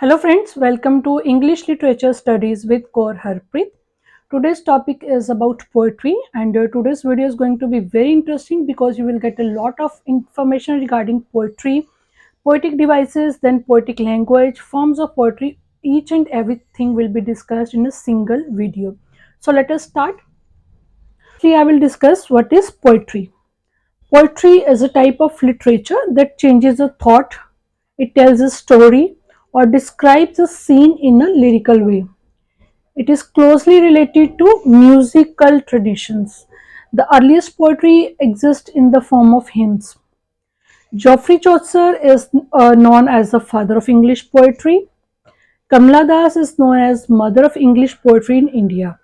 Hello friends, welcome to English Literature Studies with Kaur Harpreet. Today's topic is about poetry and today's video is going to be very interesting because you will get a lot of information regarding poetry, poetic devices, then poetic language, forms of poetry, each and everything will be discussed in a single video. So let us start. Firstly, I will discuss what is poetry. Poetry is a type of literature that changes a thought, it tells a story, or describes a scene in a lyrical way. It is closely related to musical traditions. The earliest poetry exists in the form of hymns. Geoffrey Chaucer is known as the father of English poetry. Kamala Das is known as mother of English poetry in India.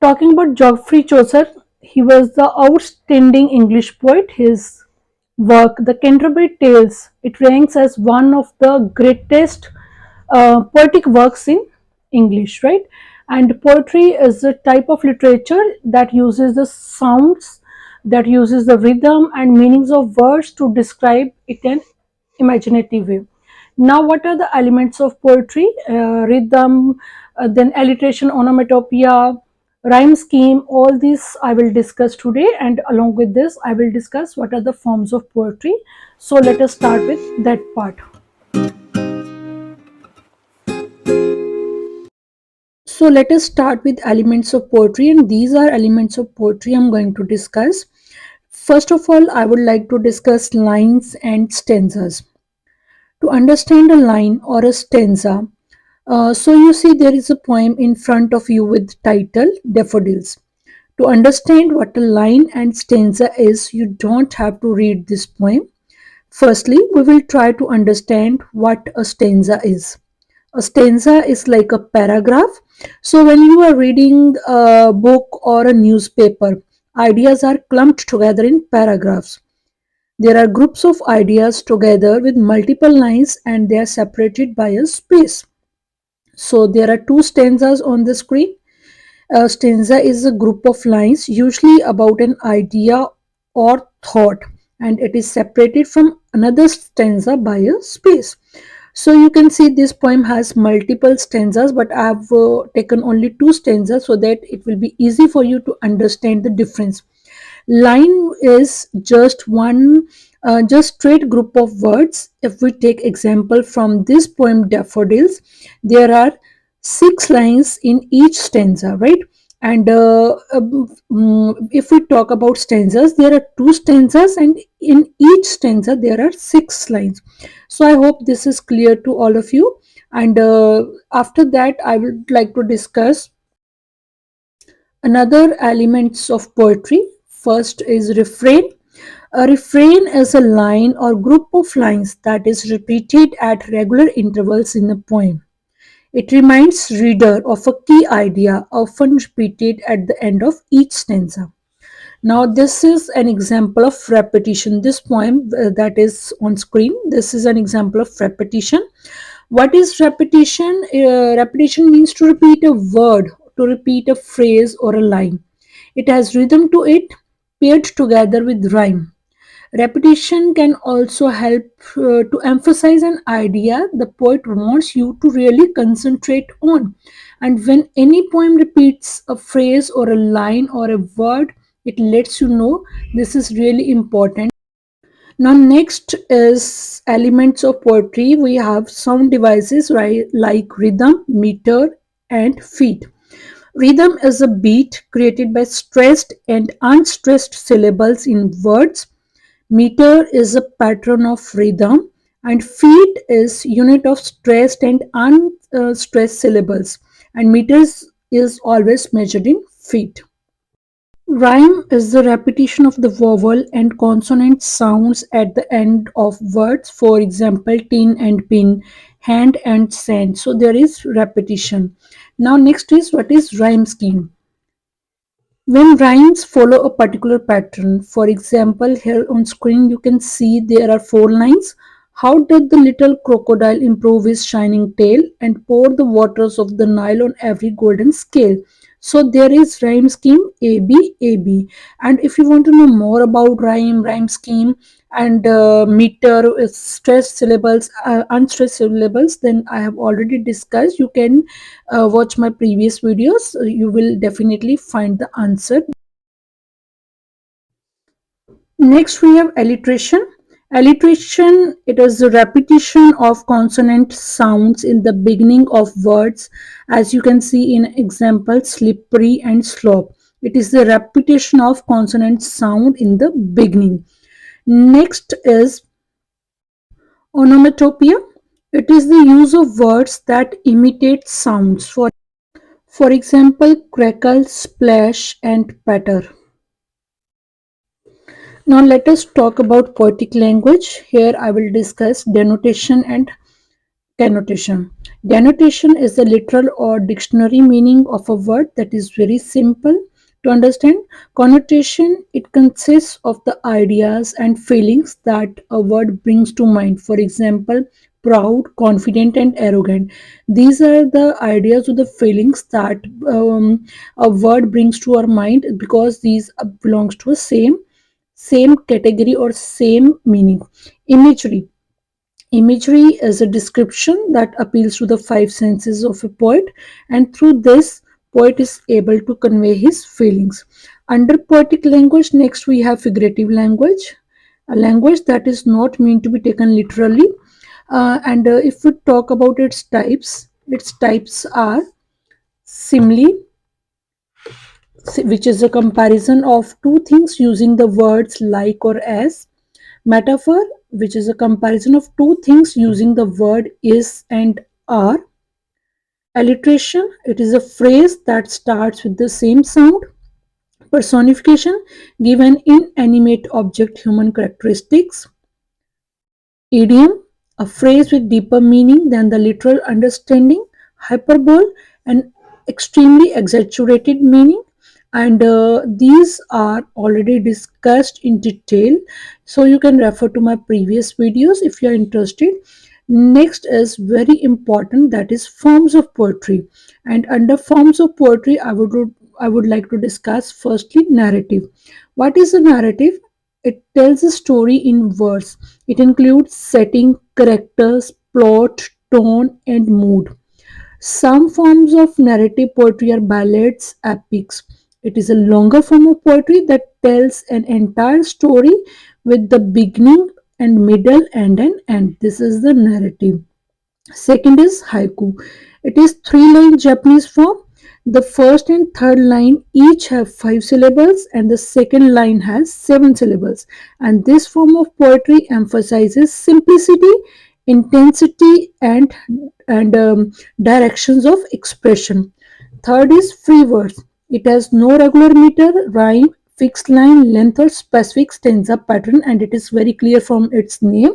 Talking about Geoffrey Chaucer, he was the outstanding English poet. His work, The Canterbury Tales, it ranks as one of the greatest poetic works in English, right? And poetry is a type of literature that uses the sounds, that uses the rhythm and meanings of words to describe it in imaginative way. Now, what are the elements of poetry? Rhythm, then alliteration, onomatopoeia, rhyme scheme, all these I will discuss today, and along with this I will discuss what are the forms of poetry. So let us start with that part. So let us start with elements of poetry, and these are elements of poetry I'm going to discuss. First of all, I would like to discuss lines and stanzas. To understand a line or a stanza, so you see there is a poem in front of you with title Daffodils. To understand what a line and stanza is, you don't have to read this poem. Firstly, we will try to understand what a stanza is. A stanza is like a paragraph. So when you are reading a book or a newspaper, ideas are clumped together in paragraphs. There are groups of ideas together with multiple lines and they are separated by a space. So there are two stanzas on the screen. A stanza is a group of lines, usually about an idea or thought, and it is separated from another stanza by a space. So you can see this poem has multiple stanzas, but I have taken only two stanzas so that it will be easy for you to understand the difference. Line is just one, just straight group of words. If we take example from this poem Daffodils, there are 6 lines in each stanza, right? And if we talk about stanzas, there are 2 stanzas, and in each stanza there are 6 lines. So I hope this is clear to all of you. And after that, I would like to discuss another elements of poetry. First is refrain. A refrain is a line or group of lines that is repeated at regular intervals in a poem. It reminds reader of a key idea, often repeated at the end of each stanza. Now, this is an example of repetition. This poem that is on screen, this is an example of repetition. What is repetition? Repetition means to repeat a word, to repeat a phrase or a line. It has rhythm to it, paired together with rhyme. Repetition can also help to emphasize an idea the poet wants you to really concentrate on. And when any poem repeats a phrase or a line or a word, it lets you know this is really important. Now, next is elements of poetry. We have sound devices, right, like rhythm, meter, and feet. Rhythm is a beat created by stressed and unstressed syllables in words. Meter is a pattern of rhythm, and feet is unit of stressed and unstressed syllables, and meters is always measured in feet. Rhyme is the repetition of the vowel and consonant sounds at the end of words. For example, tin and pin, hand and sand. So there is repetition. Now next is what is rhyme scheme. When rhymes follow a particular pattern, for example, here on screen you can see there are 4 lines. How did the little crocodile improve his shining tail and pour the waters of the Nile on every golden scale? So there is rhyme scheme AB. And if you want to know more about rhyme scheme, and meter, stressed syllables, unstressed syllables, then I have already discussed. You can watch my previous videos. You will definitely find the answer. Next, we have alliteration. Alliteration, it is the repetition of consonant sounds in the beginning of words, as you can see in example slippery and slope. It is the repetition of consonant sound in the beginning. Next is onomatopoeia. It is the use of words that imitate sounds. For example, crackle, splash, and patter. Now let us talk about poetic language. Here I will discuss denotation and connotation. Denotation is the literal or dictionary meaning of a word that is very simple to understand. Connotation, it consists of the ideas and feelings that a word brings to mind. For example, proud, confident, and arrogant. These are the ideas or the feelings that a word brings to our mind, because these belongs to a same category or same meaning. Imagery. Imagery is a description that appeals to the five senses of a poet, and through this, poet is able to convey his feelings. Under poetic language, next we have figurative language, a language that is not meant to be taken literally. And if we talk about its types are simile, which is a comparison of two things using the words like or as. Metaphor, which is a comparison of two things using the word is and are. Alliteration, it is a phrase that starts with the same sound. Personification, give an inanimate object human characteristics. Idiom, a phrase with deeper meaning than the literal understanding. Hyperbole, an extremely exaggerated meaning. And these are already discussed in detail, so you can refer to my previous videos if you are interested. Next is very important, that is forms of poetry. And under forms of poetry, I would like to discuss firstly narrative. What is a narrative? It tells a story in verse. It includes setting, characters, plot, tone, and mood. Some forms of narrative poetry are ballads, epics. It is a longer form of poetry that tells an entire story with the beginning and middle and an end. This is the narrative. Second is haiku. It is three-line Japanese form. The first and third line each have 5 syllables, and the second line has 7 syllables. And this form of poetry emphasizes simplicity, intensity, and directions of expression. Third is free verse. It has no regular meter, rhyme, fixed line, length, or specific stanza pattern, and it is very clear from its name.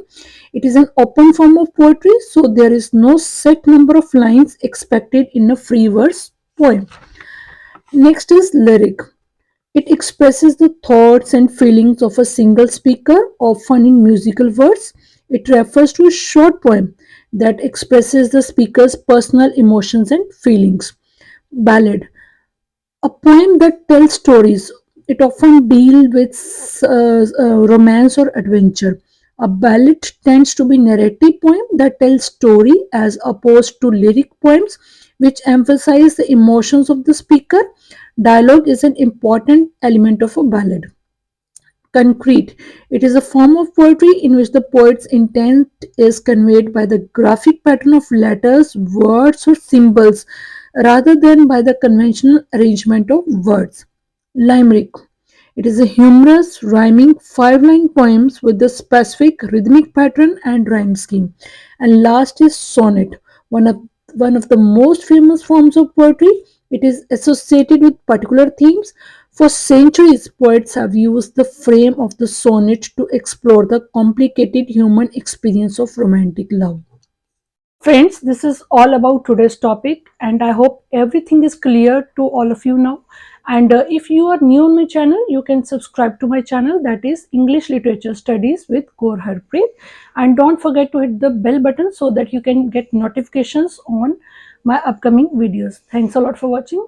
It is an open form of poetry, so there is no set number of lines expected in a free verse poem. Next is lyric. It expresses the thoughts and feelings of a single speaker, often in musical words. It refers to a short poem that expresses the speaker's personal emotions and feelings. Ballad, a poem that tells stories. It often deals with romance or adventure. A ballad tends to be narrative poem that tells story, as opposed to lyric poems which emphasize the emotions of the speaker. Dialogue is an important element of a ballad. Concrete. It is a form of poetry in which the poet's intent is conveyed by the graphic pattern of letters, words, or symbols rather than by the conventional arrangement of words. Limerick. It is a humorous, rhyming 5-line poems with a specific rhythmic pattern and rhyme scheme. And last is sonnet, one of one of the most famous forms of poetry. It is associated with particular themes. For centuries, poets have used the frame of the sonnet to explore the complicated human experience of romantic love. Friends, this is all about today's topic, and I hope everything is clear to all of you now. And if you are new on my channel, you can subscribe to my channel, that is English Literature Studies with Gaur Harpreet. And don't forget to hit the bell button so that you can get notifications on my upcoming videos. Thanks a lot for watching.